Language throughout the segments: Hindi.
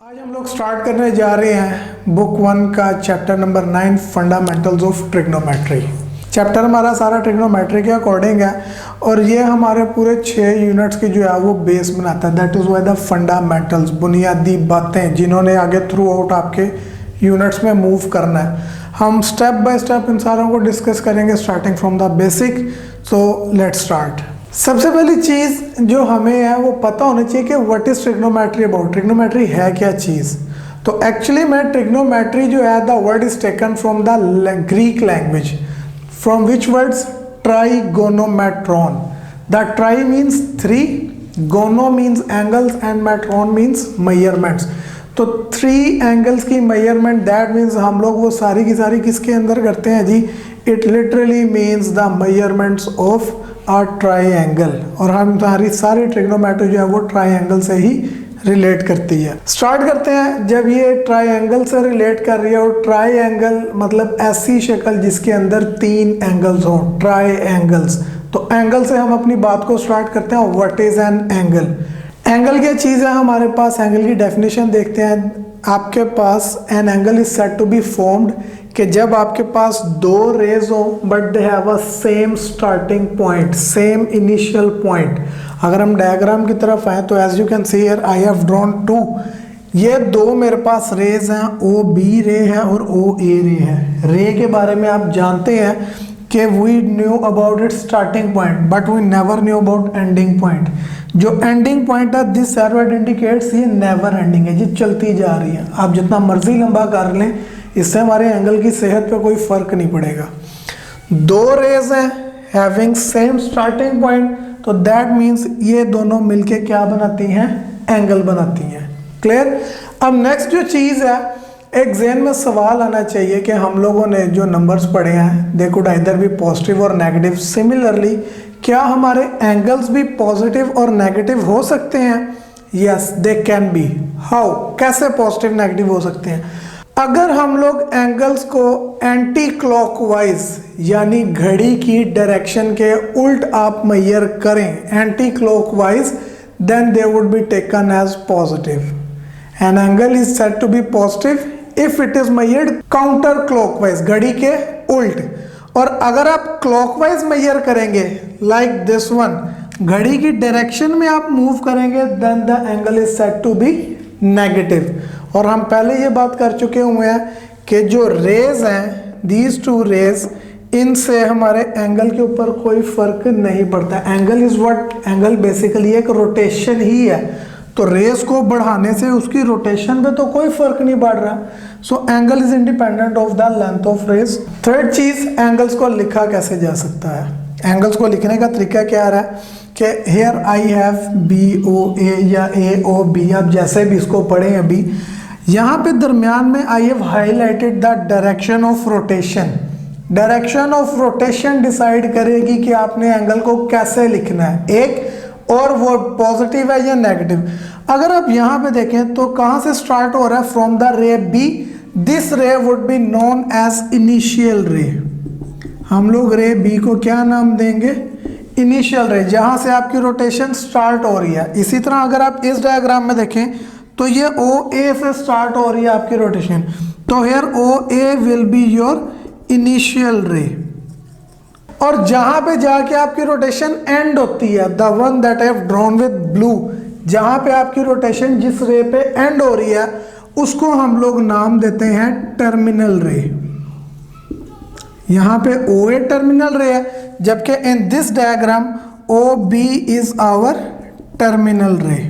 आज हम लोग स्टार्ट करने जा रहे हैं बुक 1 का chapter number 9 fundamentals of trigonometry. Chapter हमारा सारा ट्रिग्नोमेट्री के अकॉर्डिंग है और ये हमारे पूरे 6 यूनिट्स की जो है वो बेस बनाता है। That is why the fundamentals, बुनियादी बातें जिन्होंने आगे थ्रू आउट आपके यूनिट्स में मूव करना है। हम स्टेप बाय स्टेप इन सारों को डिस्कस करेंगे starting from the basic. So let's start. सबसे पहली चीज़ जो हमें है वो पता होना चाहिए कि what is trigonometry about. Trigonometry है क्या चीज़? तो एक्चुअली में ट्रिग्नोमेट्री जो है the word is taken from the Greek language, from which words trigonometron. The tri means 3, gono means angles and metron means measurements. तो 3 एंगल्स की मेजरमेंट, दैट मीन्स हम लोग वो सारी की सारी किसके अंदर करते हैं जी? It literally means the measurements of a triangle. और हमारी सारी ट्रिग्नोमेट्री जो है वो ट्राइंगल से ही रिलेट करती है। स्टार्ट करते हैं। जब ये ट्राइंगल से रिलेट कर रही है, और ट्राइंगल मतलब ऐसी शक्ल जिसके अंदर 3 एंगल्स हो, ट्राइंगल्स। तो एंगल से हम अपनी बात को स्टार्ट करते हैं। What is an angle? Angle क्या चीज़ है हमारे पास? एंगल की डेफिनेशन देखते हैं। आपके पास an angle is said to be formed कि जब आपके पास 2 रेज हो but they have a same starting point, same initial point. अगर हम डायग्राम की तरफ आए तो as you can see here I have drawn 2। ये 2 मेरे पास रेज हैं, ओ बी रे है और ओ ए रे है। रे के बारे में आप जानते हैं कि we knew about it starting point but we never knew about ending point. जो एंडिंग पॉइंट है दिस एरो इंडिकेट्स ये नेवर एंडिंग है, ये चलती जा रही है। आप जितना मर्जी लंबा कर लें, इससे हमारे एंगल की सेहत पे कोई फर्क नहीं पड़ेगा। 2 रेज हैं हैविंग सेम स्टार्टिंग पॉइंट, तो दैट मीन्स ये दोनों मिलके क्या बनाती हैं? एंगल बनाती हैं। क्लियर? अब नेक्स्ट जो चीज़ है, एक ज़हन में सवाल आना चाहिए कि हम लोगों ने जो नंबर्स पढ़े हैं दे कुड आइदर भी पॉजिटिव और नेगेटिव। सिमिलरली क्या हमारे एंगल्स भी पॉजिटिव और नेगेटिव हो सकते हैं? Yes they can be. How? कैसे पॉजिटिव नेगेटिव हो सकते हैं? अगर हम लोग एंगल्स को एंटी क्लॉकवाइज यानी घड़ी की डायरेक्शन के उल्ट आप मेजर करें, anti clockwise, then they would be taken as positive. An angle is said to be positive if it is measured counter clockwise, घड़ी के उल्ट। और अगर आप क्लॉकवाइज मेजर करेंगे लाइक दिस वन, घड़ी की डायरेक्शन में आप मूव करेंगे, then the angle is said to be negative. और हम पहले ये बात कर चुके हुए हैं कि जो रेज हैं, दीज 2 रेज, इनसे हमारे एंगल के ऊपर कोई फर्क नहीं पड़ता। Angle is what? Angle basically एक रोटेशन ही है। तो रेज को बढ़ाने से उसकी रोटेशन पे तो कोई फर्क नहीं पड़ रहा। So angle is independent of the length of rays. Third चीज, एंगल्स को लिखा कैसे जा सकता है? एंगल्स को लिखने का तरीका क्या रहा है कि हेयर आई हैव BOA या AOB, आप जैसे भी इसको पढ़ें अभी, यहाँ पे दरमियान में I have highlighted the direction of rotation. Direction of rotation decide करेगी कि आपने एंगल को कैसे लिखना है, एक और वो पॉजिटिव है या नेगेटिव। अगर आप यहाँ पे देखें तो कहाँ से स्टार्ट हो रहा है? From the ray B। This ray would be known as initial ray. हम लोग रे B को क्या नाम देंगे? इनिशियल रे, जहाँ से आपकी रोटेशन स्टार्ट हो रही है। इसी तरह अगर आप इस डायग्राम में देखें तो ये OA से स्टार्ट हो रही है आपकी रोटेशन, तो here OA will be your initial ray. और जहां पे जाके आपकी रोटेशन एंड होती है, the one that I have drawn with blue, जहां पे आपकी रोटेशन जिस रे पे एंड हो रही है उसको हम लोग नाम देते हैं टर्मिनल रे। यहां पे OA टर्मिनल रे है, जबकि in this diagram OB is our terminal ray.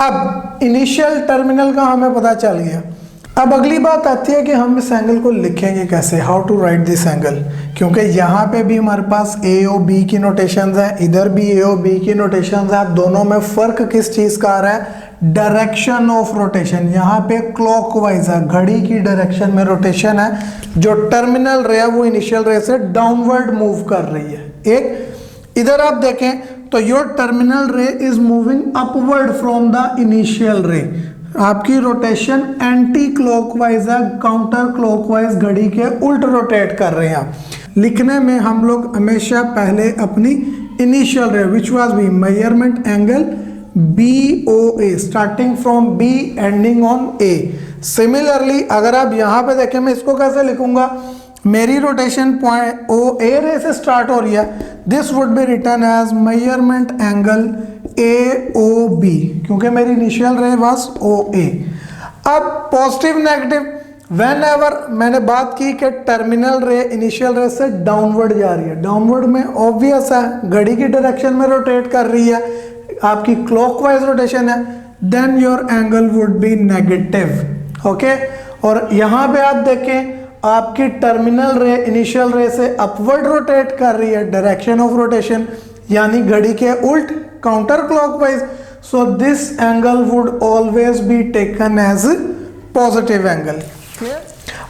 अब इनिशियल टर्मिनल का हमें पता चल गया। अब अगली बात आती है कि हम इस एंगल को लिखेंगे कैसे? How to write this angle? क्योंकि यहाँ पे भी हमारे पास AOB की नोटेशंस है, इधर भी AOB की नोटेशंस है। दोनों में फर्क किस चीज़ का आ रहा है? Direction of rotation. यहाँ पे क्लॉकवाइज है, घड़ी की डायरेक्शन में रोटेशन है। जो टर्मिनल रे है वो इनिशियल रे से डाउनवर्ड मूव कर रही है। एक इधर आप देखें तो योर टर्मिनल रे is moving upward from the initial रे। आपकी रोटेशन एंटी क्लॉकवाइज है, काउंटर क्लॉकवाइज घड़ी के उल्ट रोटेट कर रहे हैं। लिखने में हम लोग हमेशा पहले अपनी initial ray which was be measurement angle BOA, starting from B ending on A। Similarly अगर आप यहाँ पे देखें, मैं इसको कैसे लिखूंगा, मेरी रोटेशन पॉइंट OA रे से स्टार्ट हो रही है, this would be written as measurement angle AOB, क्योंकि मेरी इनिशियल रे वाज OA। अब पॉजिटिव नेगेटिव, वेन एवर मैंने बात की कि टर्मिनल रे इनिशियल रे से डाउनवर्ड जा रही है, डाउनवर्ड में ऑब्वियस है घड़ी की डायरेक्शन में रोटेट कर रही है, आपकी क्लॉकवाइज रोटेशन है, then your angle would be negative. Okay, और यहाँ पे आप देखें आपकी टर्मिनल रे इनिशियल रे से अपवर्ड रोटेट कर रही है, डायरेक्शन ऑफ रोटेशन यानी घड़ी के उल्ट, counter clockwise. So this angle would always be taken as positive angle.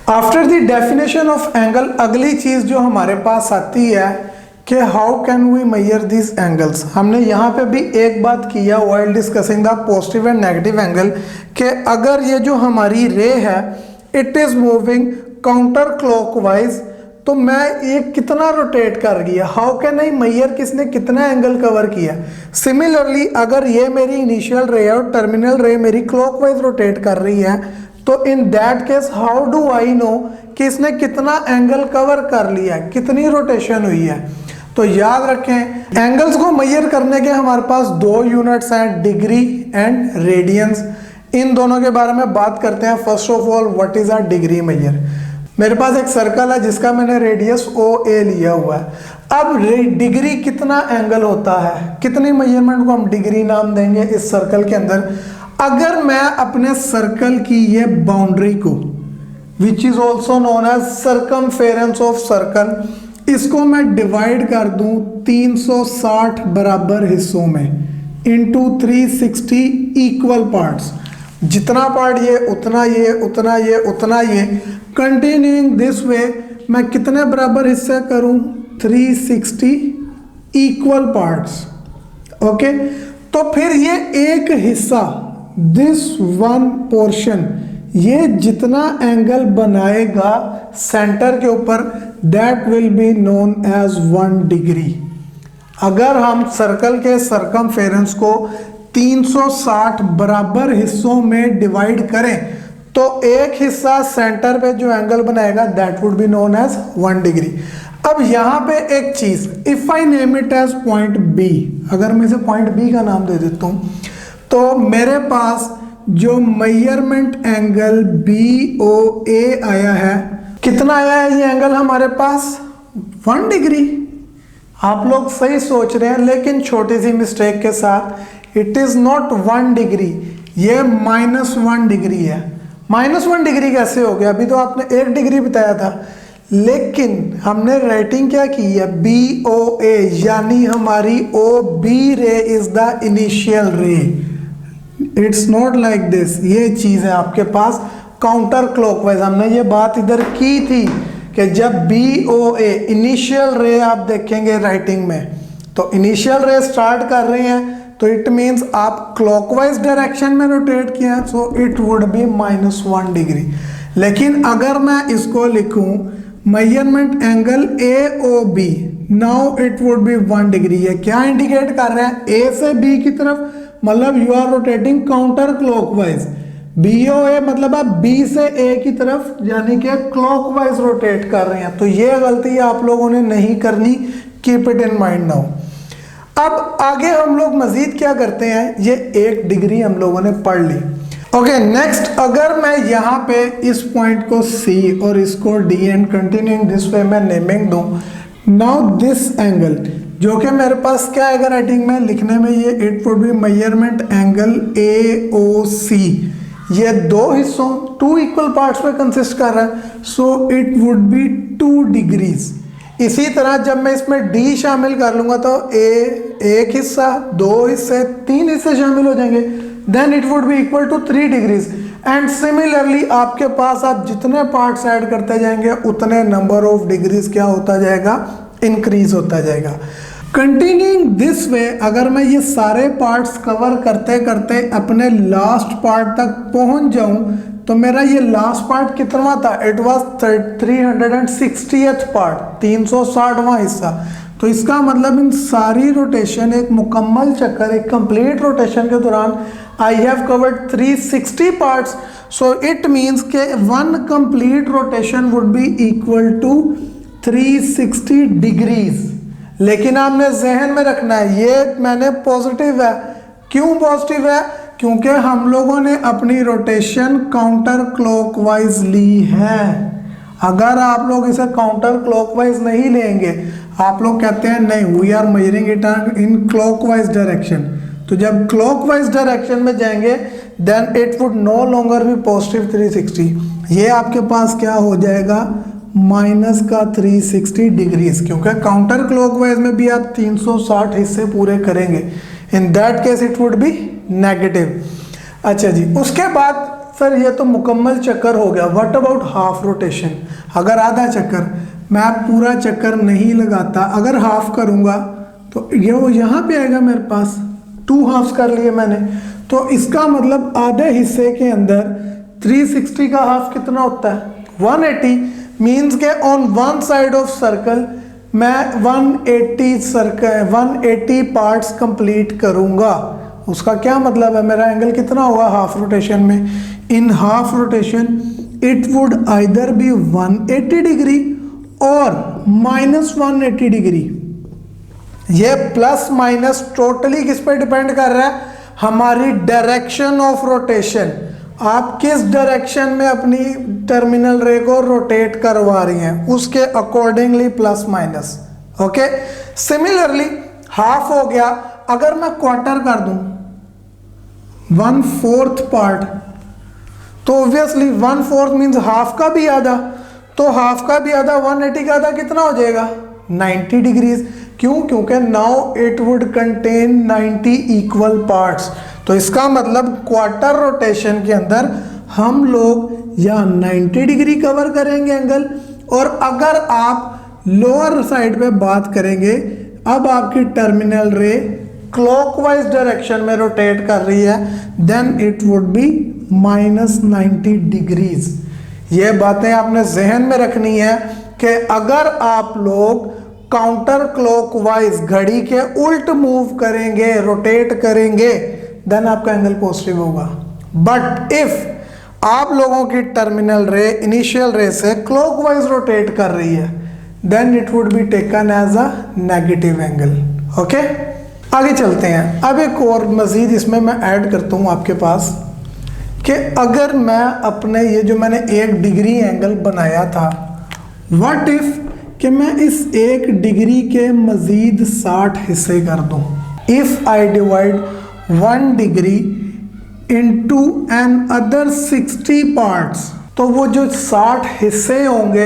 After the definition of angle, अगली चीज जो हमारे पास आती है कि how can we measure this angles. हमने यहाँ पे भी एक बात की है while discussing the positive and negative angle, कि अगर ये जो हमारी रे है it is moving counter clockwise, तो मैं ये कितना रोटेट कर रही है, हाउ कैन आई मेजर किसने कितना एंगल कवर किया। सिमिलरली अगर ये मेरी इनिशियल रे है और टर्मिनल रे मेरी क्लॉकवाइज रोटेट कर रही है, तो इन that case how do I know कि इसने कितना एंगल कवर कर लिया, कितनी रोटेशन हुई है। तो याद रखें एंगल्स को मेजर करने के हमारे पास दो यूनिट्स हैं, डिग्री एंड रेडियंस। इन दोनों के बारे में बात करते हैं। First of all what is a degree measure. मेरे पास एक सर्कल है जिसका मैंने रेडियस OA लिया हुआ है। अब डिग्री कितना एंगल होता है, कितनी मेजरमेंट को हम डिग्री नाम देंगे इस सर्कल के अंदर। अगर मैं अपने सर्कल की ये बाउंड्री को, which is also known as circumference of circle, इसको मैं डिवाइड कर दूं 360 बराबर हिस्सों में इंटू 360 इक्वल पार्ट्स, जितना पार्ट ये उतना ये उतना ये उतना ये, कंटिन्यूइंग दिस वे मैं कितने बराबर हिस्से करूं 360 इक्वल पार्ट्स। ओके, तो फिर ये एक हिस्सा, दिस वन पोर्शन, ये जितना एंगल बनाएगा सेंटर के ऊपर, that will be known as 1 degree. अगर हम सर्कल के सर्कमफेरेंस को 360 बराबर हिस्सों में डिवाइड करें तो एक हिस्सा सेंटर पे जो एंगल बनाएगा that would be known as 1 degree. अब यहाँ पे एक चीज, if I name it as point B, अगर मैं इसे पॉइंट बी का नाम दे देता हूँ, तो मेरे पास जो मेजरमेंट एंगल BOA आया है, कितना आया है ये एंगल हमारे पास 1 डिग्री। आप लोग सही सोच रहे हैं, लेकिन छोटी सी मिस्टेक के साथ, इट इज नॉट 1 डिग्री, ये -1 डिग्री है। -1 डिग्री कैसे हो गया, अभी तो आपने 1 डिग्री बताया था, लेकिन हमने राइटिंग क्या की है BOA, यानी हमारी OB रे इज द इनिशियल रे। इट्स नॉट लाइक दिस, ये चीज है आपके पास काउंटर क्लॉकवाइज। हमने ये बात इधर की थी कि जब BOA इनिशियल रे आप देखेंगे राइटिंग में, तो इनिशियल रे स्टार्ट कर रहे हैं तो इट मींस आप क्लॉकवाइज डायरेक्शन में रोटेट किया, so it would be -1 degree. लेकिन अगर मैं इसको लिखूं measurement angle AOB, now it would be 1 degree. ये क्या इंडिकेट कर रहे हैं, A से B की तरफ, मतलब you are rotating counter clockwise. BOA मतलब आप B से A की तरफ यानी कि क्लॉकवाइज रोटेट कर रहे हैं। तो ये गलती आप लोगों ने नहीं करनी, keep it in mind now. अब आगे हम लोग मजीद क्या करते हैं, ये 1 डिग्री हम लोगों ने पढ़ ली। ओके, नेक्स्ट अगर मैं यहाँ पे इस पॉइंट को C और इसको D and continuing this way मैं नेमिंग दूं, नाउ दिस एंगल जो कि मेरे पास क्या है राइटिंग में लिखने में, ये it would B measurement angle AOC, ये 2 हिस्सों 2 इक्वल पार्ट्स में कंसिस्ट कर रहा है, so it would B 2 degrees. इसी तरह जब मैं इसमें D शामिल कर लूंगा तो A एक हिस्सा, 2 हिस्से, 3 हिस्से शामिल हो जाएंगे, then it would be equal to 3 degrees. And similarly आपके पास आप जितने पार्ट्स ऐड करते जाएंगे उतने नंबर ऑफ डिग्रीज क्या होता जाएगा, इंक्रीज होता जाएगा। कंटिन्यूइंग दिस वे अगर मैं ये सारे पार्ट्स कवर करते करते अपने लास्ट पार्ट तक पहुंच जाऊं, तो मेरा ये लास्ट पार्ट कितना था, इट वाज 360th पार्ट, 360वां हिस्सा। तो इसका मतलब इन सारी रोटेशन, एक मुकम्मल चक्कर, एक कंप्लीट रोटेशन के दौरान I have covered 360 parts, so it means के one complete rotation would be equal to 360 degrees. लेकिन आपने जहन में रखना है ये मैंने पॉजिटिव है। क्यों पॉजिटिव है? क्योंकि हम लोगों ने अपनी रोटेशन काउंटर क्लॉकवाइज ली है। अगर आप लोग इसे काउंटर क्लॉकवाइज नहीं लेंगे, आप लोग कहते हैं नहीं we are measuring it in clockwise direction, तो जब क्लॉकवाइज डायरेक्शन में जाएंगे then it would no longer be positive 360। ये आपके पास क्या हो जाएगा? माइनस का 360 डिग्रीज, क्योंकि काउंटर क्लॉकवाइज में भी आप 360 हिस्से पूरे करेंगे। इन that case it would be negative. अच्छा जी, उसके बाद सर ये तो मुकम्मल चक्कर हो गया, व्हाट अबाउट हाफ रोटेशन? अगर आधा चक्कर, मैं पूरा चक्कर नहीं लगाता, अगर हाफ करूंगा तो ये वो यहाँ पे आएगा मेरे पास, 2 हाफ्स कर लिए मैंने, तो इसका मतलब आधे हिस्से के अंदर 360 का हाफ कितना होता है? 180। मीन्स के on one side of circle मैं 180 पार्ट्स कंप्लीट करूंगा। उसका क्या मतलब है? मेरा एंगल कितना होगा हाफ रोटेशन में? In half rotation it would either be 180 degree और -180 डिग्री। ये प्लस माइनस टोटली किस पे डिपेंड कर रहा है? हमारी डायरेक्शन ऑफ रोटेशन। आप किस डायरेक्शन में अपनी टर्मिनल रे को रोटेट करवा रही हैं उसके accordingly plus minus. Okay, similarly half हो गया, अगर मैं क्वार्टर कर दूं 1/4 पार्ट, तो ऑब्वियसली 1/4 मीन्स हाफ का भी आधा, तो हाफ का भी आधा 180 का आधा कितना हो जाएगा? 90 डिग्रीज। क्यों? क्योंकि now it would contain 90 equal parts. तो इसका मतलब क्वार्टर रोटेशन के अंदर हम लोग या 90 डिग्री कवर करेंगे एंगल, और अगर आप लोअर साइड पे बात करेंगे, अब आपकी टर्मिनल रे क्लॉकवाइज डायरेक्शन में रोटेट कर रही है, then it would be -90 degrees. ये बातें आपने जहन में रखनी है कि अगर आप लोग काउंटर क्लॉकवाइज घड़ी के उल्ट मूव करेंगे, रोटेट करेंगे, देन आपका एंगल पॉजिटिव होगा। बट इफ आप लोगों की टर्मिनल रे इनिशियल रे से क्लॉकवाइज रोटेट कर रही है, then it would be taken as a negative angle. Okay, आगे चलते हैं। अब एक और मजीद इसमें मैं ऐड करता हूं आपके पास कि अगर मैं अपने ये जो मैंने 1 डिग्री एंगल बनाया था, व्हाट इफ कि मैं इस 1 डिग्री के मजीद 60 हिस्से कर दूं। If I divide 1 degree into an other 60 parts, तो वो जो 60 हिस्से होंगे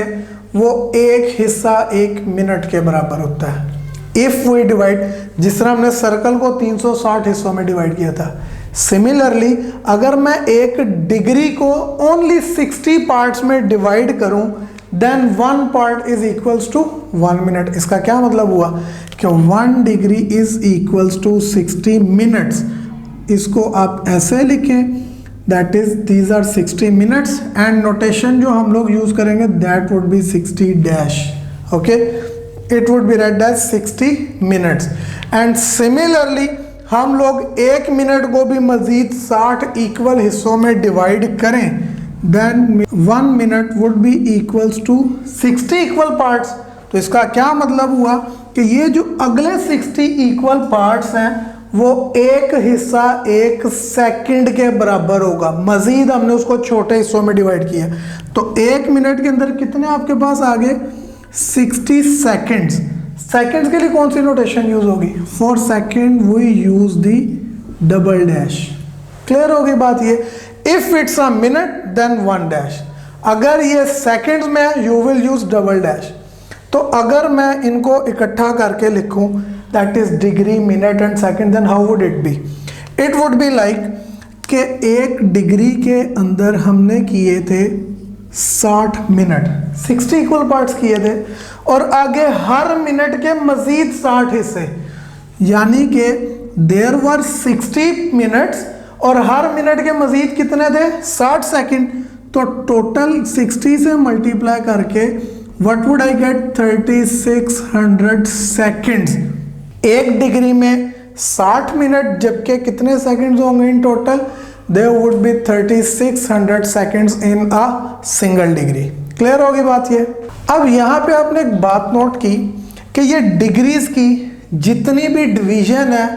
वो एक हिस्सा 1 मिनट के बराबर होता है। इफ वी डिवाइड, जिस तरह हमने सर्कल को 360 हिस्सों में डिवाइड किया था, सिमिलरली अगर मैं 1 डिग्री को ओनली 60 पार्ट्स में डिवाइड करूं, then 1 part is equals to 1 minute. इसका क्या मतलब हुआ कि 1 degree is equals to 60 minutes. इसको आप ऐसे लिखें, that is these are 60 minutes, and notation जो हम लोग यूज करेंगे that would be 60 dash. Okay, it would be read as 60 minutes. And similarly हम लोग 1 मिनट को भी मजीद 60 इक्वल हिस्सों में डिवाइड करें, then 1 minute would be equals to 60 equal parts. तो इसका क्या मतलब हुआ कि ये जो अगले 60 इक्वल पार्ट्स हैं वो एक हिस्सा 1 सेकंड के बराबर होगा। मजीद हमने उसको छोटे हिस्सों में डिवाइड किया, तो 1 मिनट के अंदर कितने आपके पास आ गए? 60 सेकेंड्स। सेकेंड्स के लिए कौन सी नोटेशन यूज होगी? For second we use the double dash. Clear होगी बात ये? If it's a minute then 1 dash. अगर ये सेकेंड्स में है you will use double dash. तो अगर मैं इनको इकट्ठा करके लिखूं that is degree, minute and second, then how would it be? It would be like कि 1 डिग्री के अंदर हमने किए थे 60 मिनट, 60 इक्वल पार्ट्स किए थे, और आगे हर मिनट के मजीद 60 हिस्से, यानी कि देयर वर 60 मिनट्स और हर मिनट के मजीद कितने थे? 60 सेकंड। तो टोटल 60 से मल्टीप्लाई करके what would I get 3600 seconds. 1 degree में 60 मिनट, जबकि कितने सेकंड्स होंगे in total? There would be 3600 seconds in a single degree. Clear होगी बात ये। अब यहाँ पे आपने एक बात नोट की कि ये डिग्रीज की जितनी भी डिवीजन है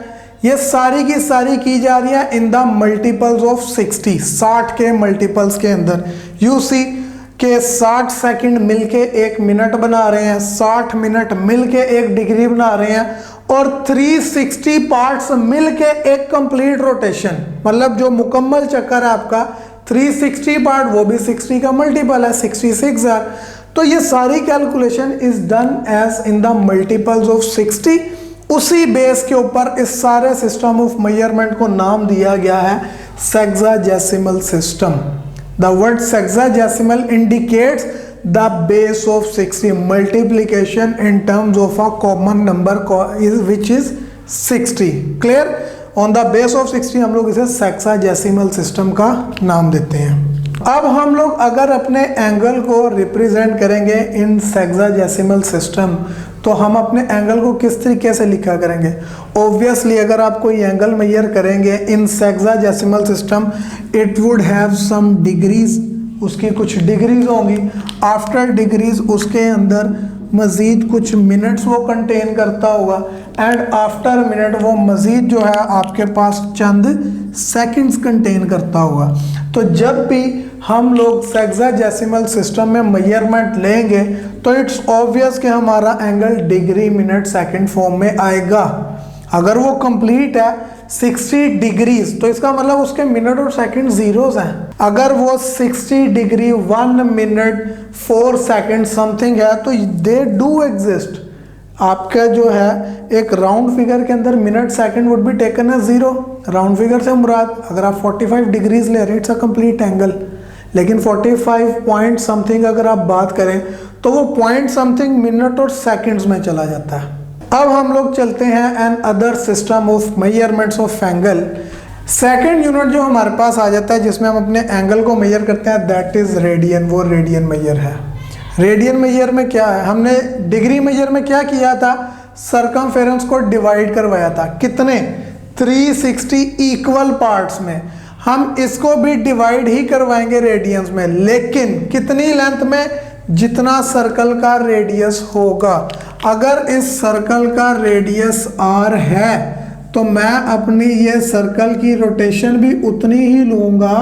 ये सारी की सारी की जा रही है इन द मल्टीपल्स ऑफ 60, 60 के मल्टीपल्स के अंदर। यू सी के 60 सेकंड मिलके 1 मिनट बना रहे हैं, 60 मिनट मिलके 1 डिग्री बना रहे हैं, और 360 पार्ट्स मिलके एक कंप्लीट रोटेशन, मतलब जो मुकम्मल चक्कर है आपका 360 पार्ट, वो भी 60 का मल्टीपल है, 66 है। तो ये सारी calculation is done as in the multiples of 60। उसी बेस के ऊपर इस सारे सिस्टम ऑफ मेजरमेंट को नाम दिया गया है sexagesimal system. The word sexagesimal indicates the base of 60, multiplication in terms of a common number which is 60। clear? on the base of 60 हम लोग इसे सेक्साजेसिमल सिस्टम का नाम देते हैं। अब हम लोग अगर अपने एंगल को रिप्रेजेंट करेंगे इन सेक्साजेसिमल सिस्टम, तो हम अपने एंगल को किस तरीके से लिखा करेंगे? ऑब्वियसली अगर आप कोई एंगल मेजर करेंगे in sexagesimal system, it would have some degrees, उसकी कुछ डिग्रीज होंगी। आफ्टर डिग्रीज उसके अंदर मज़ीद कुछ मिनट्स वो कंटेन करता होगा, एंड आफ्टर मिनट वो मज़ीद जो है आपके पास चंद सेकंड्स कंटेन करता होगा। तो जब भी हम लोग सेक्साजेसिमल सिस्टम में मेजरमेंट लेंगे तो इट्स ऑब्वियस कि हमारा angle degree minute second form में आएगा। अगर वो कंप्लीट है 60 डिग्रीज, तो इसका मतलब उसके मिनट और सेकंड जीरोस हैं। अगर वो 60 डिग्री 1 मिनट 4 सेकंड समथिंग है, तो दे डू एग्जिस्ट। आपका जो है एक राउंड फिगर के अंदर minute second would be taken as 0। Round figure से मुराद अगर आप 45 डिग्रीज ले रहे हैं, इट्स अ कंप्लीट एंगल। लेकिन 45 पॉइंट समथिंग अगर आप बात करें तो वो पॉइंट समथिंग मिनट और सेकंड्स में चला जाता है। अब हम लोग चलते हैं an other system of measurements of angle. Second unit जो हमारे पास आ जाता है जिसमें हम अपने एंगल को मेजर करते हैं, दैट इज रेडियन। वो रेडियन मेजर है। रेडियन मेजर में क्या है? हमने डिग्री मेजर में क्या किया था? सरकमफेरेंस को डिवाइड करवाया था। कितने? 360 इक्वल पार्ट्स में। हम इसको भी डिवाइड ही करवाएंगे रेडियंस में, लेकिन कितनी लेंथ में? जितना सर्कल का रेडियस होगा। अगर इस सर्कल का रेडियस r है तो मैं अपनी ये सर्कल की रोटेशन भी उतनी ही लूँगा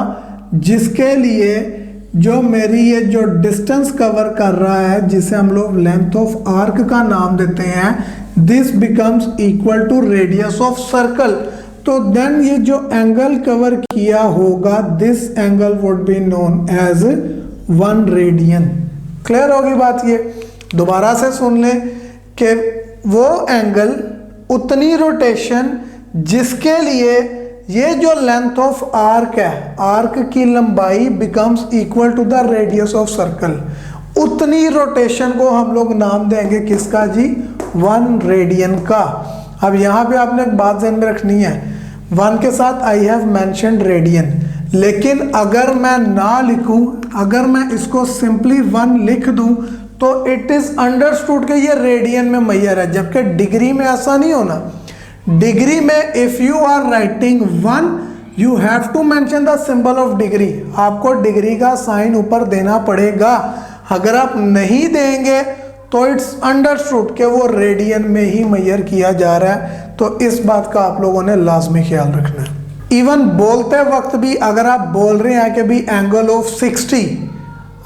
जिसके लिए जो मेरी ये जो डिस्टेंस कवर कर रहा है, जिसे हम लोग लेंथ ऑफ आर्क का नाम देते हैं, this becomes equal to radius of circle. तो देन ये जो एंगल कवर किया होगा, this angle would be known as 1 radian. Clear होगी बात? ये दोबारा से सुन लें कि वो एंगल उतनी रोटेशन जिसके लिए ये जो लेंथ ऑफ आर्क है, आर्क की लंबाई becomes equal to the radius of circle, उतनी रोटेशन को हम लोग नाम देंगे किसका जी? 1 रेडियन का। अब यहाँ पे आपने एक बात ध्यान में रखनी है, 1 के साथ आई हैव मेंशन्ड रेडियन, लेकिन अगर मैं ना लिखूं, अगर मैं इसको सिंपली 1 लिख दूं तो इट इज अंडरस्टूड कि ये रेडियन में मेजर है, जबकि डिग्री में ऐसा नहीं होना। डिग्री में if you are writing 1 you have to mention the symbol of degree. आपको डिग्री का साइन ऊपर देना पड़ेगा। अगर आप नहीं देंगे तो इट्स अंडरस्टूड कि वो रेडियन में ही मेजर किया जा रहा है। तो इस बात का आप लोगों ने लाजमी ख्याल रखना है। इवन बोलते वक्त भी अगर आप बोल रहे हैं कि भी एंगल ऑफ 60,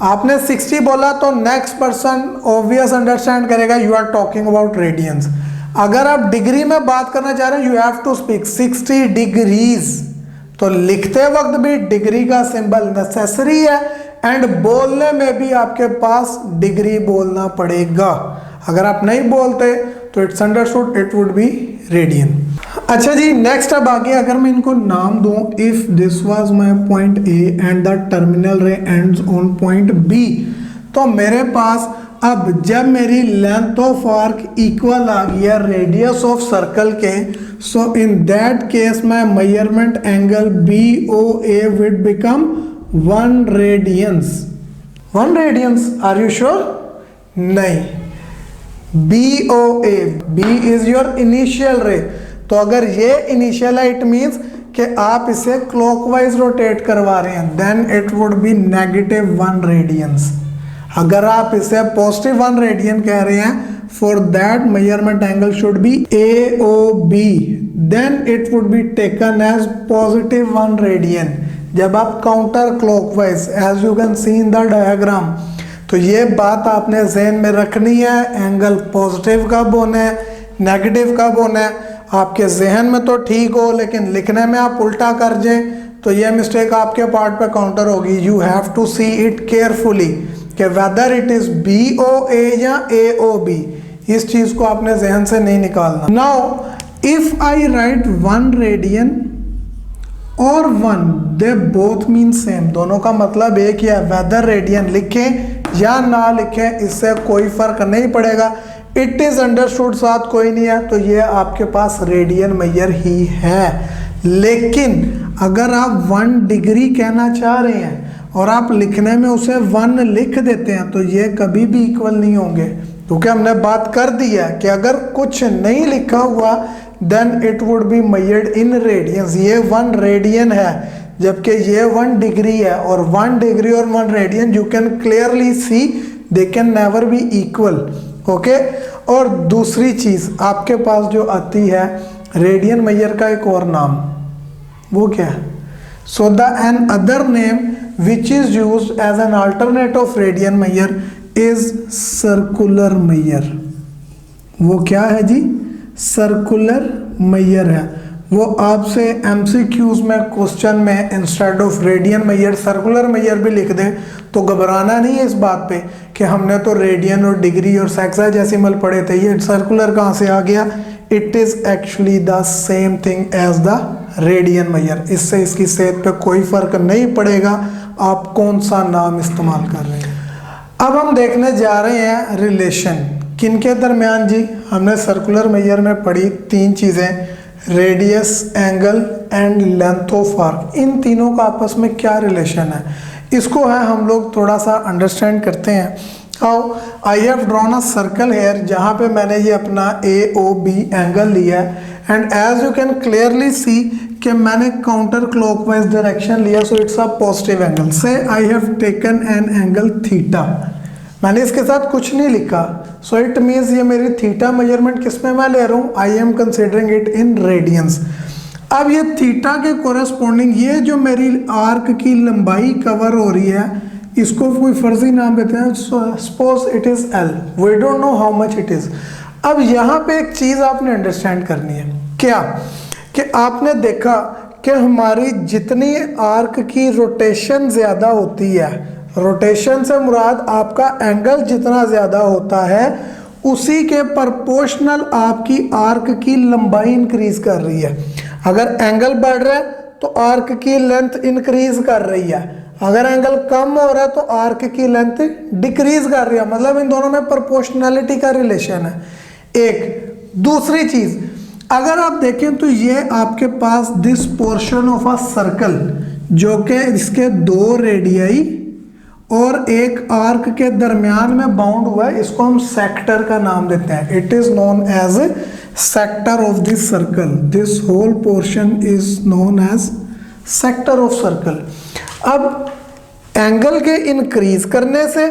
आपने 60 बोला तो नेक्स्ट पर्सन ऑब्वियस अंडरस्टैंड करेगा you are talking about radians. अगर आप डिग्री में बात करना चाह रहे हैं, you have to speak 60 degrees, तो लिखते वक्त भी डिग्री का सिंबल नेसेसरी है, एंड बोलने में भी आपके पास डिग्री बोलना पड़ेगा। अगर आप नहीं बोलते तो it's understood it would B radian. अच्छा जी, नेक्स्ट अब आगे अगर मैं इनको नाम दूं, if this was my point A and the terminal ray ends on point B, तो मेरे पास अब जब मेरी लेंथ ऑफ आर्क इक्वल आ गई है रेडियस ऑफ सर्कल के, so in that case my measurement angle BOA will become 1 radians. 1 radians, are you sure? नहीं, B O A, B is your initial ray. तो अगर ये इनिशियल है इट मीन्स कि आप इसे क्लॉकवाइज रोटेट करवा रहे हैं, then it would be -1 radians. अगर आप इसे +1 रेडियन कह रहे हैं, for that measurement angle should be AOB, then it would be taken as +1 radian. जब आप counter clockwise, as you can see in the diagram, तो ये बात आपने ज़हन में रखनी है, एंगल पॉजिटिव कब होना है, नेगेटिव कब होना है। आपके जहन में तो ठीक हो लेकिन लिखने में आप उल्टा कर जाए तो ये मिस्टेक आपके पार्ट पे काउंटर होगी। You have to see it carefully कि वेदर इट इज BOA या AOB, इस चीज को आपने जहन से नहीं निकालना। Now if I right 1 radian और 1, दे बोथ मीन सेम, दोनों का मतलब एक ही है। वेदर रेडियन लिखें या ना लिखें इससे कोई फर्क नहीं पड़ेगा, इट इज अंडरस्टूड, साथ कोई नहीं है तो ये आपके पास रेडियन मेजर ही है। लेकिन अगर आप 1 डिग्री कहना चाह रहे हैं और आप लिखने में उसे 1 लिख देते हैं तो ये कभी भी इक्वल नहीं होंगे, क्योंकि हमने बात कर दी है कि अगर कुछ नहीं लिखा हुआ then it would be measured in radians. ये 1 रेडियन है जबकि ये 1 डिग्री है, और 1 डिग्री और 1 radian you can clearly C they can never be equal. Okay, और दूसरी चीज आपके पास जो आती है रेडियन मेजर का एक और नाम, वो क्या है? So the an other name which is used as an alternate of radian measure is circular measure. वो क्या है जी? सर्कुलर मेजर है। वो आपसे MCQs में क्वेश्चन में instead of radian measure circular measure भी लिख दे तो घबराना नहीं है इस बात पे कि हमने तो रेडियन और डिग्री और सेक्साडेसिमल पढ़े थे, ये सर्कुलर कहाँ से आ गया? It is actually the same thing as the radian measure. इससे इसकी सेहत पे कोई फर्क नहीं पड़ेगा आप कौन सा नाम इस्तेमाल कर रहे हैं। अब हम देखने जा रहे हैं रिलेशन किनके दरमियान जी। हमने सर्कुलर मेजर में पढ़ी 3 चीज़ें, radius, angle and length of arc. इन तीनों का आपस में क्या रिलेशन है, इसको है हम लोग थोड़ा सा अंडरस्टैंड करते हैं। How I have drawn a circle here, जहाँ पे मैंने ये अपना AOB एंगल लिया है, and as you can clearly see कि मैंने काउंटर क्लॉकवाइज डायरेक्शन लिया, so it's a positive angle. Say I have taken an angle theta, मैंने इसके साथ कुछ नहीं लिखा, सो इट मीन्स ये मेरी थीटा मेजरमेंट किस में मैं ले रहा हूँ, I am considering it in radiance. अब ये थीटा के कोरेस्पोंडिंग ये जो मेरी आर्क की लंबाई कवर हो रही है, इसको कोई फर्जी नाम देते हैं, suppose it is L, we don't know how much it is. अब यहाँ पे एक चीज़ आपने अंडरस्टैंड करनी है, क्या कि आपने देखा कि हमारी जितनी आर्क की रोटेशन ज़्यादा होती है, रोटेशन से मुराद आपका एंगल जितना ज़्यादा होता है उसी के प्रोपोर्शनल आपकी आर्क की लंबाई इंक्रीज कर रही है। अगर एंगल बढ़ रहा है तो आर्क की लेंथ इंक्रीज कर रही है, अगर एंगल कम हो रहा है तो आर्क की लेंथ डिक्रीज कर रही है, मतलब इन दोनों में प्रोपोर्शनैलिटी का रिलेशन है। एक दूसरी चीज़, अगर आप देखें तो ये आपके पास this portion of a circle जो कि इसके 2 रेडियाई और एक आर्क के दरमियान में बाउंड हुआ है, इसको हम सेक्टर का नाम देते हैं। It is known as sector of this circle, this whole portion is known as sector of circle. अब एंगल के इंक्रीज करने से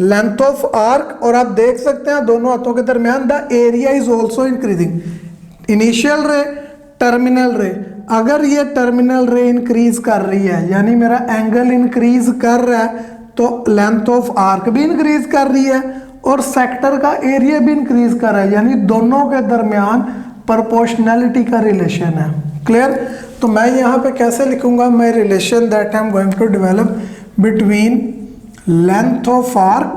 लेंथ ऑफ आर्क, और आप देख सकते हैं दोनों हाथों के दरमियान the area is also increasing, initial रे, टर्मिनल रे। अगर ये टर्मिनल रे इंक्रीज कर रही है यानी मेरा एंगल इंक्रीज कर रहा है तो लेंथ ऑफ आर्क भी इंक्रीज कर रही है और सेक्टर का एरिया भी इंक्रीज कर रहा है, यानी दोनों के दरमियान प्रोपोर्शनैलिटी का रिलेशन है। क्लियर? तो मैं यहाँ पे कैसे लिखूंगा, मैं relation that I am going to develop between length of arc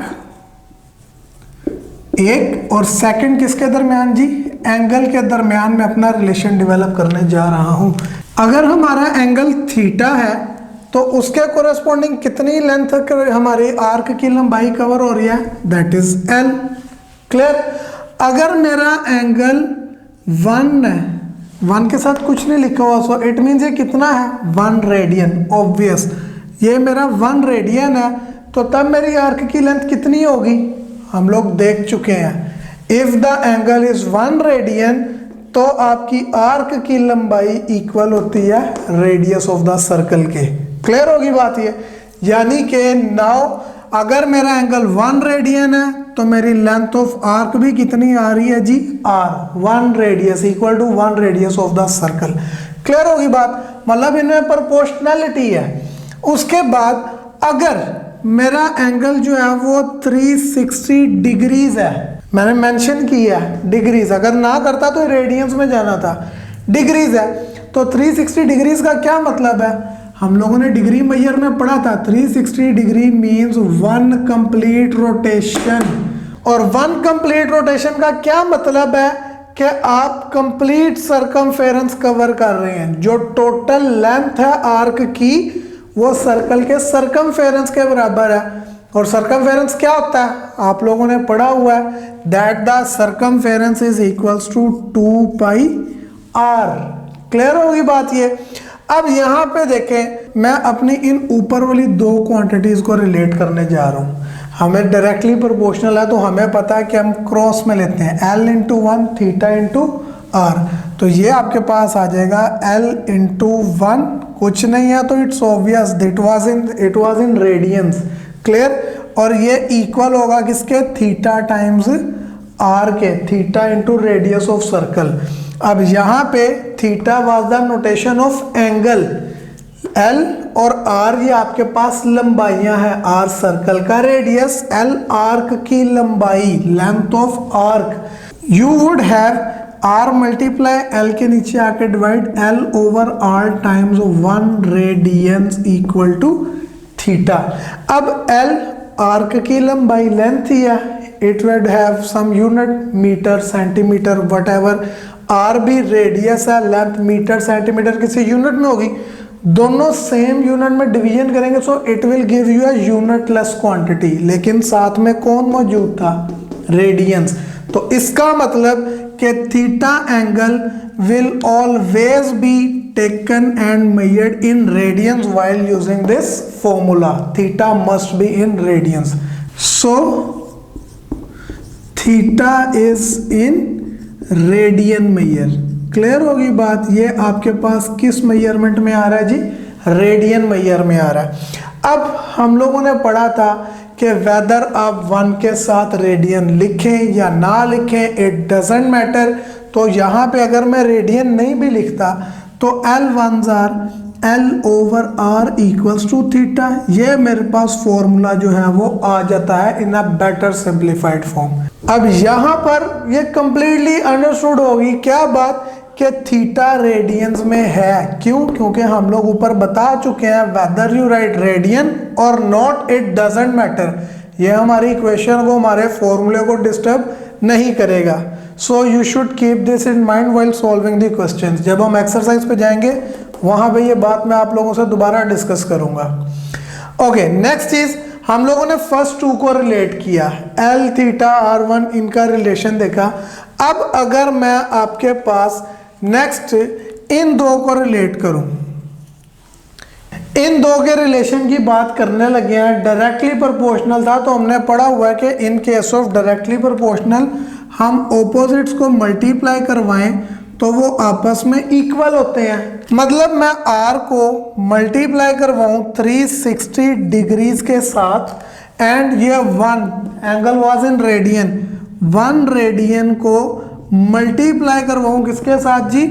एक और सेकंड किसके दरमियान जी, एंगल के दरमियान में अपना रिलेशन डेवलप करने जा रहा हूँ। अगर हमारा एंगल थीटा है तो उसके कोरेस्पोंडिंग कितनी लेंथ हमारी आर्क की लंबाई कवर हो रही है, दैट इज L। क्लियर? अगर मेरा एंगल 1 है, 1 के साथ कुछ नहीं लिखा हुआ, सो इट मीन्स ये कितना है, 1 रेडियन। ऑब्वियस ये मेरा 1 रेडियन है तो तब मेरी आर्क की लेंथ कितनी होगी, हम लोग देख चुके हैं। If the angle is 1 radian तो आपकी आर्क की लंबाई इक्वल होती है रेडियस ऑफ द सर्कल के। क्लियर होगी बात ये? यानी कि नाउ अगर मेरा एंगल 1 रेडियन है तो मेरी लेंथ ऑफ आर्क भी कितनी आ रही है जी? r 1 radius equal to 1 radius of the circle. Clear होगी बात? मतलब इनमें प्रोपोर्शनैलिटी है। उसके बाद अगर मेरा एंगल जो है वो 360 डिग्रीज है, मैंने मेंशन किया है डिग्रीज, अगर ना करता तो रेडियंस में जाना था, डिग्रीज है तो 360 डिग्रीज का क्या मतलब है? हम लोगों ने डिग्री मेजर में पढ़ा था 360 डिग्री मींस 1 कंप्लीट रोटेशन। और 1 कंप्लीट रोटेशन का क्या मतलब है कि आप कंप्लीट सर्कमफेरेंस कवर कर रहे हैं। जो टोटल लेंथ है आर्क की वो सर्कल के सर्कमफेरेंस के बराबर है। और सर्कमफेरेंस क्या होता है? आप लोगों ने पढ़ा हुआ है that the circumference is equals to 2 pi r। क्लियर होगी बात ये? अब यहाँ पे देखें, मैं अपनी इन ऊपर वाली दो क्वांटिटीज को रिलेट करने जा रहा हूँ। हमें डायरेक्टली प्रोपोर्शनल है तो हमें पता है कि हम क्रॉस में लेते हैं l into 1 theta into r। तो ये आपके पास आ जाएगा l इंटू 1, कुछ नहीं है तो it's obvious it was in radians. Clear? और ये इक्वल होगा किसके? थीटा टाइम्स r के, theta into radius of circle. अब यहाँ पे theta was the notation of angle, l और r ये आपके पास लंबाइयां हैं, r सर्कल का रेडियस, l आर्क की लंबाई, length of arc. You would have r multiply l के नीचे आके divide l over r times 1 radians equal to theta. अब l आर्क की लंबाई लेंथ ही है, it would have some unit metre centimetre whatever. r भी रेडियस है, लेंथ मीटर सेंटीमीटर किसी यूनिट में होगी, दोनों सेम यूनिट में डिवीजन करेंगे so it will give you a unitless quantity. लेकिन साथ में कौन मौजूद था? रेडियंस। तो इसका मतलब कि theta angle will always B taken and measured in radians while using this formula. Theta must be in radians. So theta is in radian measure. Clear होगी बात? ये आपके पास किस मेजरमेंट में आ रहा है जी? रेडियन मेजर में आ रहा है। अब हम लोगों ने पढ़ा था कि वेदर आप 1 के साथ रेडियन लिखें या ना लिखें इट डजेंट मैटर। तो यहाँ पे अगर मैं रेडियन नहीं भी लिखता तो L1s are L over R equals to theta. ये मेरे पास फॉर्मूला जो है वो आ जाता है इन अ बेटर सिंप्लीफाइड फॉर्म। अब यहाँ पर ये कंप्लीटली अंडरस्टूड होगी क्या बात कि थीटा रेडियंस में है। क्यों? क्योंकि हम लोग ऊपर बता चुके हैं वेदर यू राइट रेडियन और नॉट इट डजेंट मैटर। ये हमारी इक्वेशन को, हमारे फॉर्मूले को डिस्टर्ब नहीं करेगा। So you should keep this in mind while solving the questions. जब हम एक्सरसाइज पे जाएंगे वहां पे ये बात मैं आप लोगों से दोबारा डिस्कस करूंगा। ओके, नेक्स्ट चीज हम लोगों ने फर्स्ट 2 को रिलेट किया, L थीटा R1 इनका रिलेशन देखा। अब अगर मैं आपके पास नेक्स्ट इन 2 को रिलेट करूं, इन 2 के रिलेशन की बात करने लगे हैं। डायरेक्टली प्रोपोर्शनल था तो हमने पढ़ा हुआ है कि in case of directly proportional हम ऑपोजिट्स को मल्टीप्लाई करवाएं तो वो आपस में इक्वल होते हैं। मतलब मैं r को मल्टीप्लाई करवाऊं 360 डिग्रीज के साथ एंड ये 1 angle was in radian, 1 radian को मल्टीप्लाई करवाऊं किसके साथ जी?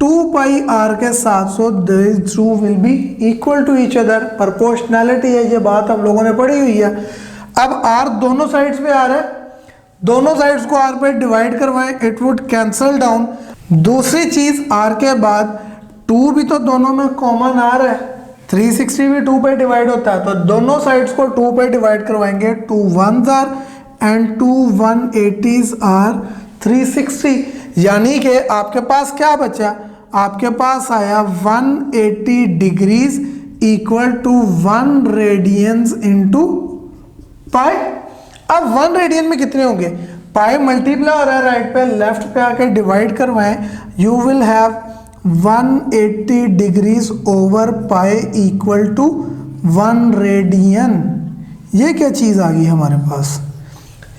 2 पाई r के साथ। So this two will be equal to each other. Proportionality है, ये बात हम लोगों ने पढ़ी हुई है। अब r दोनों साइड्स पे आ रहा है, दोनों साइड्स को r पे डिवाइड करवाएं, इट वुड कैंसल डाउन। दूसरी चीज r के बाद 2 भी तो दोनों में कॉमन आ रहा है, 360 भी 2 पे डिवाइड होता है तो दोनों साइड्स को 2 पे डिवाइड करवाएंगे। 2 1s are and 2 180s are 360। यानी कि आपके पास क्या बचा? आपके पास आया 180 degrees equal to 1 radians into pi. अब 1 रेडियन में कितने होंगे? पाई मल्टीप्लाई हो रहा है राइट पे, लेफ्ट पे आके डिवाइड करवाएं, you will have 180 degrees over pi equal to 1 radian. ये क्या चीज आ गई हमारे पास?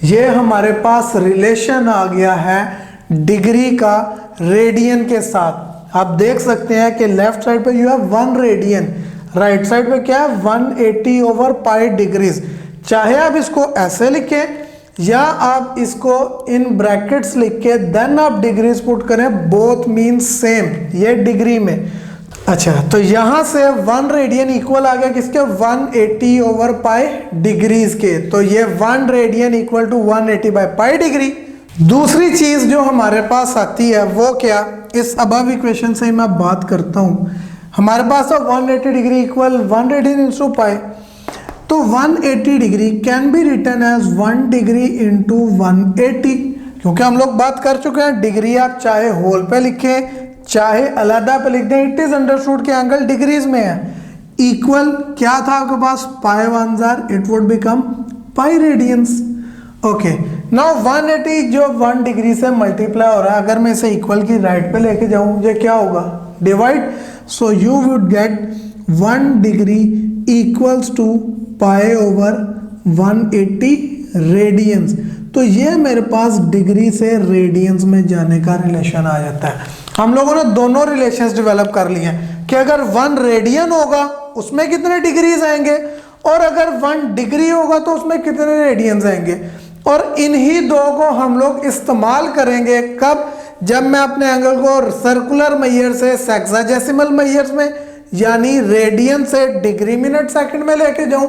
ये हमारे पास रिलेशन आ गया है डिग्री का रेडियन के साथ। आप देख सकते हैं कि लेफ्ट साइड पे you have 1 radian, right side पे क्या है 180 ओवर पाई डिग्रीज। चाहे आप इसको ऐसे लिखें या आप इसको इन ब्रैकेट्स लिख के देन आप डिग्रीज पुट करें, बोथ मीन सेम, ये डिग्री में। अच्छा, तो यहां से 1 रेडियन इक्वल आ गया किसके 180 ओवर पाई डिग्रीज के, तो ये 1 radian equal to 180 by pi degree. दूसरी चीज जो हमारे पास आती है वो क्या, इस अबव इक्वेशन से मैं बात करता हूं। हमारे पास है 180 degree equal 1 radian into pi, तो 180 degree can be written as 1 degree into 180, क्योंकि हम लोग बात कर चुके हैं डिग्री आप चाहे होल पे लिखें चाहे अलग पे लिख दें, इट इज अंडरस्टूड के एंगल डिग्रीज में है। इक्वल क्या था आपके पास पाई 1 it would become pi radiance. Okay, now 180 जो 1 डिग्री से मल्टीप्लाई हो रहा है, अगर मैं इसे इक्वल की राइट पे लेके जाऊं ये क्या होगा divide, so you would get 1 degree equals to pi over 180 radians. तो ये मेरे पास डिग्री से रेडियंस में जाने का रिलेशन आ जाता है। हम लोगों ने दोनों रिलेशंस डेवलप कर लिए हैं कि अगर 1 रेडियन होगा उसमें कितने डिग्रीज आएंगे और अगर 1 डिग्री होगा तो उसमें कितने रेडियंस आएंगे, और इन्हीं दो को हम लोग इस्तेमाल करेंगे कब, जब मैं अपने एंगल को सर्कुलर मैयर से सेक्साडेसिमल मैयर्स में यानी रेडियन से डिग्री मिनट सेकंड में लेके जाऊं,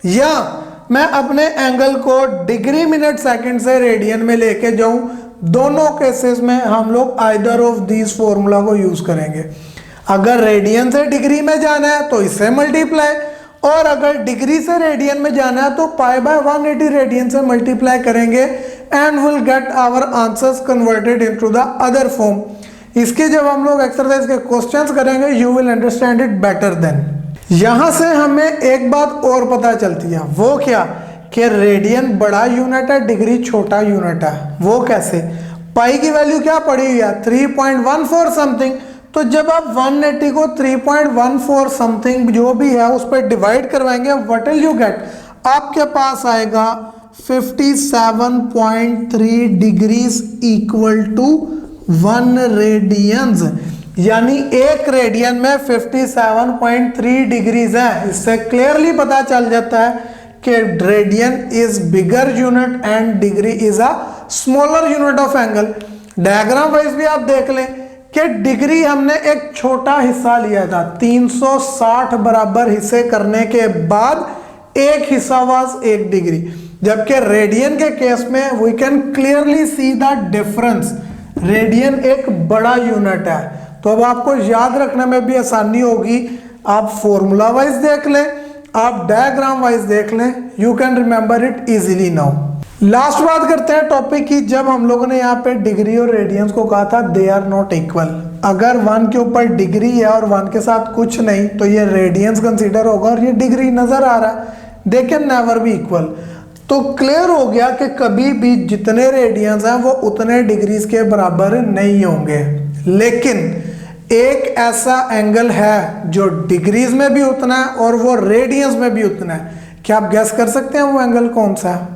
या मैं अपने एंगल को डिग्री मिनट सेकंड से रेडियन में लेके जाऊं। दोनों केसेस में हम लोग आइदर ऑफ दीज फॉर्मूला को यूज करेंगे। अगर रेडियन से डिग्री में जाना है तो इससे मल्टीप्लाई, और अगर डिग्री से रेडियन में जाना है तो पाई बाय 180 रेडियन से मल्टीप्लाई करेंगे and will get our answers converted into the other form. इसके जब हम लोग एक्सरसाइज के क्वेश्चंस करेंगे you will understand it better then. यहां से हमें एक बात और पता चलती है, वो क्या कि रेडियन बड़ा यूनिट है डिग्री छोटा यूनिट है। वो कैसे, पाई की वैल्यू क्या पड़ी हुई है 3.14 समथिंग, तो जब आप 180 को 3.14 समथिंग जो भी है उस पर डिवाइड करवाएंगे व्हाट विल यू गेट, आपके पास आएगा 57.3 डिग्रीज इक्वल टू 1 रेडियंस, यानी एक रेडियन में 57.3 डिग्रीज है। इससे क्लियरली पता चल जाता है कि radian is bigger unit and degree is a smaller unit of angle. Diagram wise भी आप देख लें कि डिग्री हमने एक छोटा हिस्सा लिया था, 360 बराबर हिस्से करने के बाद एक हिस्सा वाज 1 डिग्री, जबकि रेडियन के केस में we can clearly see the difference. Radian एक बड़ा यूनिट है, तो अब आपको याद रखने में भी आसानी होगी। आप फॉर्मूला वाइज देख लें, आप डायग्राम वाइज देख लें, you can remember it easily now. Last बात करते हैं टॉपिक की। जब हम लोगों ने यहाँ पे डिग्री और रेडियंस को कहा था दे आर नॉट इक्वल, अगर 1 के ऊपर डिग्री है और 1 के साथ कुछ नहीं तो ये रेडियंस कंसीडर होगा, और ये डिग्री नजर आ रहा है, they can never be equal. तो क्लियर हो गया कि कभी भी जितने रेडियंस हैं वो उतने डिग्रीज के बराबर नहीं होंगे, लेकिन एक ऐसा एंगल है जो डिग्रीज में भी उतना है और वो रेडियंस में भी उतना है। क्या आप गैस कर सकते हैं वो एंगल कौन सा है?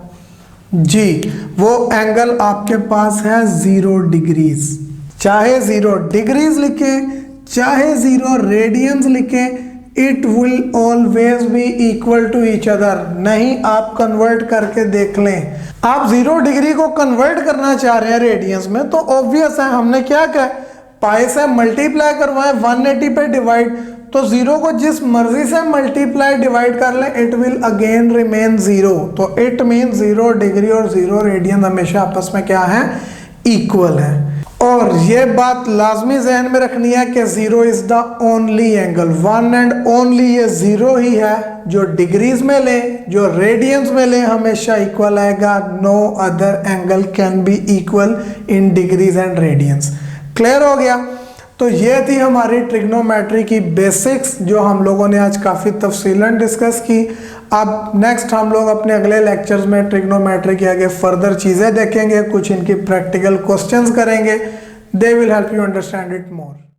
जी, वो एंगल आपके पास है 0 डिग्रीज। चाहे 0 डिग्रीज लिखें चाहे 0 रेडियंस लिखें, it will always be equal to each other. नहीं, आप कन्वर्ट करके देख लें। आप 0 डिग्री को कन्वर्ट करना चाह रहे हैं रेडियंस में, तो ऑब्वियस है हमने क्या कहा, पाई से मल्टीप्लाई करवाएं 180 पे डिवाइड, तो 0 को जिस मर्जी से मल्टीप्लाई डिवाइड कर लें इट विल अगेन रिमेन 0। तो इट मीन 0 डिग्री और 0 रेडियन हमेशा आपस में क्या है, इक्वल है। और ये बात लाजमी जहन में रखनी है कि 0 is the only angle, 1 and only ये 0 ही है जो डिग्रीज में ले, जो रेडियंस में ले हमेशा इक्वल आएगा। No other angle can be equal in degrees and radians. Clear हो गया? तो ये थी हमारी ट्रिग्नोमेट्री की बेसिक्स जो हम लोगों ने आज काफ़ी तफसीलन डिस्कस की। अब नेक्स्ट हम लोग अपने अगले लेक्चर्स में ट्रिग्नोमेट्री के आगे फर्दर चीज़ें देखेंगे, कुछ इनकी प्रैक्टिकल क्वेश्चंस करेंगे। They will help you understand it more.